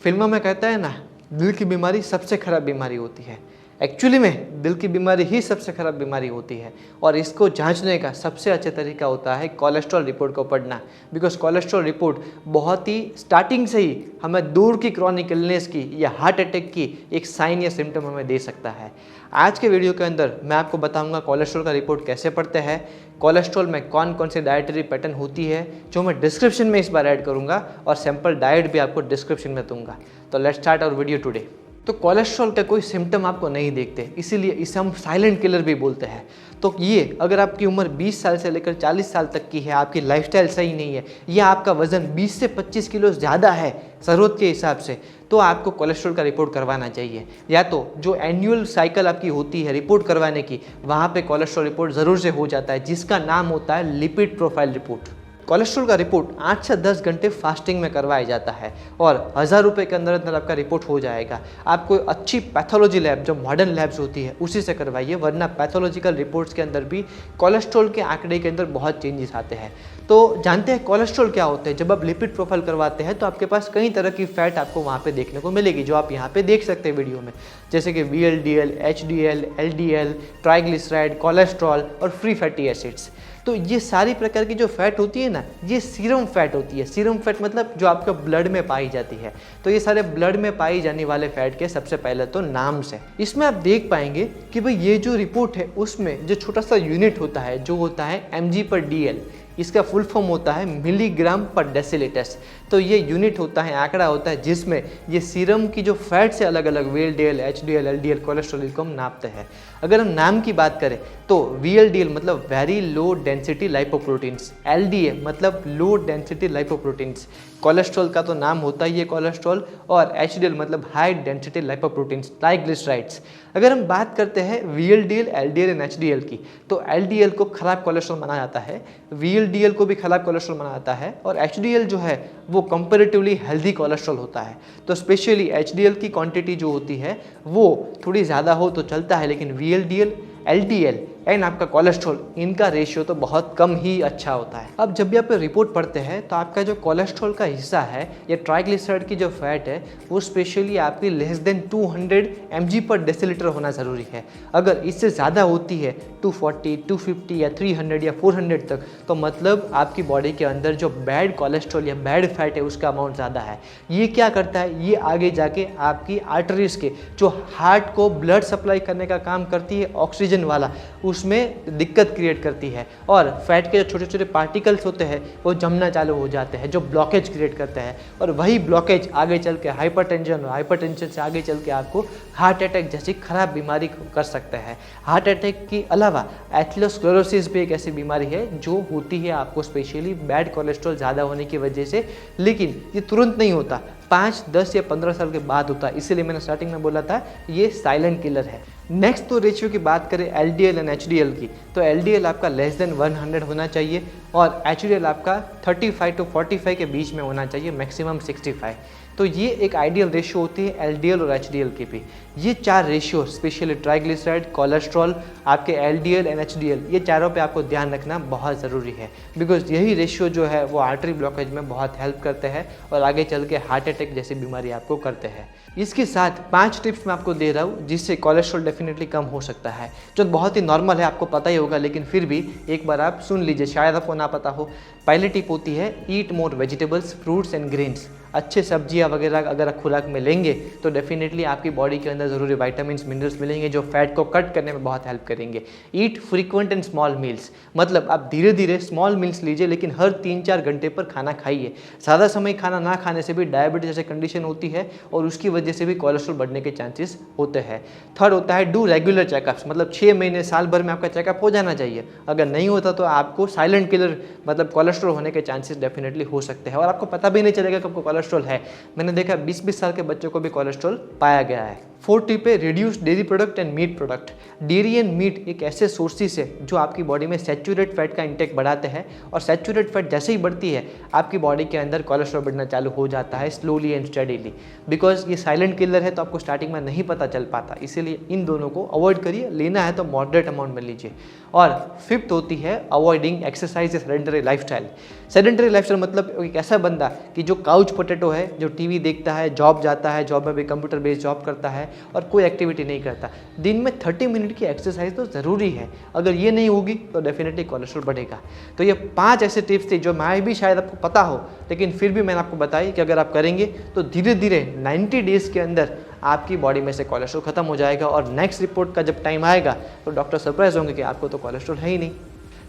फिल्मों में कहता है ना, दिल की बीमारी सबसे खराब बीमारी होती है। एक्चुअली में दिल की बीमारी ही सबसे खराब बीमारी होती है और इसको जांचने का सबसे अच्छा तरीका होता है कोलेस्ट्रॉल रिपोर्ट को पढ़ना। बिकॉज कोलेस्ट्रॉल रिपोर्ट बहुत ही स्टार्टिंग से ही हमें दूर की क्रॉनिक इलनेस की या हार्ट अटैक की एक साइन या सिम्टम हमें दे सकता है। आज के वीडियो के अंदर मैं आपको बताऊंगा कोलेस्ट्रॉल का रिपोर्ट कैसे पढ़ते हैं, कोलेस्ट्रॉल में कौन कौन सी डाइटरी पैटर्न होती है जो मैं डिस्क्रिप्शन में इस बार ऐड करूंगा और सैम्पल डाइट भी आपको डिस्क्रिप्शन में दूंगा। तो let's start our video today. तो कोलेस्ट्रॉल का कोई सिम्टम आपको नहीं देखते, इसीलिए इसे हम साइलेंट किलर भी बोलते हैं। तो ये अगर आपकी उम्र 20 साल से लेकर 40 साल तक की है, आपकी लाइफस्टाइल सही नहीं है या आपका वजन 20 से 25 किलो ज़्यादा है ज़रूरत के हिसाब से, तो आपको कोलेस्ट्रॉल का रिपोर्ट करवाना चाहिए। या तो जो एनुअल साइकिल आपकी होती है रिपोर्ट करवाने की, वहाँ पे कोलेस्ट्रॉल रिपोर्ट ज़रूर से हो जाता है, जिसका नाम होता है लिपिड प्रोफाइल रिपोर्ट। कोलेस्ट्रॉल का रिपोर्ट 8 से 10 घंटे फास्टिंग में करवाया जाता है और 1000 रुपये के अंदर अंदर आपका रिपोर्ट हो जाएगा। आप कोई अच्छी पैथोलॉजी लैब जो मॉडर्न लैब्स होती है उसी से करवाइए, वरना पैथोलॉजिकल रिपोर्ट्स के अंदर भी कोलेस्ट्रॉल के आंकड़े के अंदर बहुत चेंजेस आते हैं। तो जानते हैं कोलेस्ट्रॉल क्या होते हैं। जब आप लिपिड प्रोफाइल करवाते हैं तो आपके पास कई तरह की फैट आपको वहाँ पे देखने को मिलेगी, जो आप यहाँ पे देख सकते हैं वीडियो में, जैसे कि VLDL, HDL, LDL, triglyceride, cholesterol और फ्री फैटी एसिड्स। तो ये सारी प्रकार की जो फैट होती है ना, ये सीरम फैट होती है। सीरम फैट मतलब जो आपका ब्लड में पाई जाती है। तो ये सारे ब्लड में पाई जाने वाले फैट के सबसे पहले तो नाम्स है। इसमें आप देख पाएंगे कि भाई ये जो रिपोर्ट है उसमें जो छोटा सा यूनिट होता है जो होता है mg/dl, इसका फुल फॉर्म होता है मिलीग्राम पर डेसीलीटर्स। तो ये यूनिट होता है, आंकड़ा होता है, जिसमें ये सीरम की जो फैट से अलग अलग VLDL, HDL, LDL, कोलेस्ट्रॉल को हम नापते हैं। अगर हम नाम की बात करें तो VLDL मतलब very low density lipoproteins, LDL मतलब लो डेंसिटी लाइपोप्रोटीन्स, कोलेस्ट्रॉल का तो नाम होता ही है कोलेस्ट्रॉल, और HDL मतलब हाई डेंसिटी लाइपोप्रोटीन्स, ट्राइग्लिसराइड्स। अगर हम बात करते हैं VLDL, LDL एंड HDL की, तो LDL को खराब कोलेस्ट्रॉल माना जाता है, VLDL को भी खराब कोलेस्ट्रॉल माना जाता है, और HDL जो है वो कंपैरेटिवली हेल्दी कोलेस्ट्रॉल होता है। तो स्पेशली HDL की क्वांटिटी जो होती है वो थोड़ी ज़्यादा हो तो चलता है, लेकिन VLDL, LDL एंड आपका कोलेस्ट्रॉल, इनका रेशियो तो बहुत कम ही अच्छा होता है। अब जब भी आप रिपोर्ट पढ़ते हैं तो आपका जो कोलेस्ट्रॉल का हिस्सा है या ट्राइग्लिसराइड की जो फैट है वो स्पेशली आपकी लेस देन 200 mg/डेसीलीटर होना ज़रूरी है। अगर इससे ज़्यादा होती है 240, 250 या 300 या 400 तक, तो मतलब आपकी बॉडी के अंदर जो बैड कोलेस्ट्रॉल या बैड फैट है उसका अमाउंट ज़्यादा है। ये क्या करता है, ये आगे जाके आपकी आर्टरीज के जो हार्ट को ब्लड सप्लाई करने का काम करती है ऑक्सीजन वाला, उसमें दिक्कत क्रिएट करती है, और फैट के जो छोटे छोटे पार्टिकल्स होते हैं वो जमना चालू हो जाते हैं, जो ब्लॉकेज क्रिएट करते हैं, और वही ब्लॉकेज आगे चल के हाइपरटेंशन, और हाइपरटेंशन से आगे चल के आपको हार्ट अटैक जैसी खराब बीमारी कर सकता है। हार्ट अटैक के अलावा एथेरोस्क्लेरोसिस भी एक ऐसी बीमारी है जो होती है आपको स्पेशली बैड कोलेस्ट्रॉल ज़्यादा होने की वजह से, लेकिन ये तुरंत नहीं होता, 5, 10 या 15 साल के बाद होता है। इसीलिए मैंने स्टार्टिंग में बोला था ये साइलेंट किलर है। नेक्स्ट तो रेशियो की बात करें LDL एंड HDL की, तो LDL आपका लेस देन 100 होना चाहिए और HDL आपका 35 to 45 के बीच में होना चाहिए, मैक्सिमम 65। तो ये एक आइडियल रेशियो होती है LDL और HDL की भी। ये 4 रेशियो स्पेशली ट्राइग्लिसराइड, कोलेस्ट्रॉल, आपके LDL एंड HDL, ये चारों पे आपको ध्यान रखना बहुत ज़रूरी है, बिकॉज यही रेशियो जो है वो आर्टरी ब्लॉकेज में बहुत हेल्प करते हैं और आगे चल के हार्ट अटैक जैसी बीमारी आपको करते हैं। इसके साथ 5 टिप्स मैं आपको दे रहा हूँ जिससे कोलेस्ट्रॉल डेफिनेटली कम हो सकता है, जो बहुत ही नॉर्मल है, आपको पता ही होगा, लेकिन फिर भी एक बार आप सुन लीजिए, शायद आपको ना पता हो। पहली टिप होती है eat more vegetables, fruits and grains. अच्छे सब्जियां वगैरह अगर आप खुराक में लेंगे तो डेफिनेटली आपकी बॉडी के अंदर ज़रूरी विटामिन्स, मिनरल्स मिलेंगे जो फैट को कट करने में बहुत हेल्प करेंगे। ईट फ्रीक्वेंट एंड स्मॉल मील्स, मतलब आप धीरे धीरे स्मॉल मील्स लीजिए, लेकिन हर 3-4 घंटे पर खाना खाइए। ज़्यादा समय खाना ना खाने से भी डायबिटीज जैसे कंडीशन होती है और उसकी वजह से भी कोलेस्ट्रॉल बढ़ने के चांसेस होते हैं। थर्ड होता है डू रेगुलर चेकअप्स, मतलब 6 महीने साल भर में आपका चेकअप हो जाना चाहिए। अगर नहीं होता तो आपको साइलेंट किलर मतलब कोलेस्ट्रॉल होने के चांसेस डेफिनेटली हो सकते हैं और आपको पता भी नहीं चलेगा कि आपको कोलेस्ट्रॉल है। मैंने देखा 20-20 साल के बच्चों को भी कोलेस्ट्रॉल पाया गया है। 4th टिप है reduce dairy product and meat product. Dairy and meat एक ऐसे सोर्सेस है जो आपकी बॉडी में सैचुरेट फैट का इंटेक बढ़ाते हैं, और सैचुरेट फैट जैसे ही बढ़ती है आपकी बॉडी के अंदर कोलेस्ट्रॉल बढ़ना चालू हो जाता है स्लोली एंड स्टडीली। बिकॉज ये साइलेंट किलर है तो आपको स्टार्टिंग में नहीं पता चल पाता, इसीलिए इन दोनों को अवॉइड करिए। लेना है तो मॉडरेट अमाउंट में लीजिए। और 5th होती है avoiding exercise sedentary lifestyle. Sedentary lifestyle मतलब एक ऐसा बंदा कि जो काउच पोटैटो है, जो टीवी देखता है, जॉब जाता है, जॉब में भी कंप्यूटर बेस्ड जॉब करता है और कोई एक्टिविटी नहीं करता। दिन में 30 मिनट की एक्सरसाइज तो ज़रूरी है, अगर ये नहीं होगी तो डेफिनेटली कोलेस्ट्रॉल बढ़ेगा। तो ये 5 ऐसे टिप्स थे जो मैं भी शायद आपको पता हो, लेकिन फिर भी मैंने आपको बताई कि अगर आप करेंगे तो धीरे धीरे 90 डेज़ के अंदर आपकी बॉडी में से कोलेस्ट्रॉल खत्म हो जाएगा, और नेक्स्ट रिपोर्ट का जब टाइम आएगा तो डॉक्टर सरप्राइज होंगे कि आपको तो कोलेस्ट्रॉल है ही नहीं।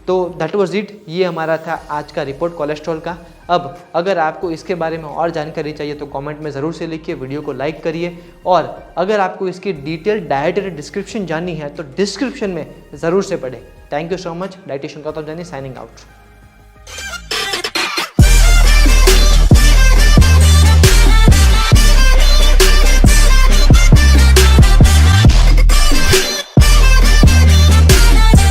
तो दैट वाज इट, ये हमारा था आज का रिपोर्ट कोलेस्ट्रॉल का। अब अगर आपको इसके बारे में और जानकारी चाहिए तो कमेंट में ज़रूर से लिखिए, वीडियो को लाइक करिए, और अगर आपको इसकी डिटेल डाइटरी डिस्क्रिप्शन जाननी है तो डिस्क्रिप्शन में ज़रूर से पढ़ें। Thank you so much. Dietitian Gautam जानी साइनिंग आउट।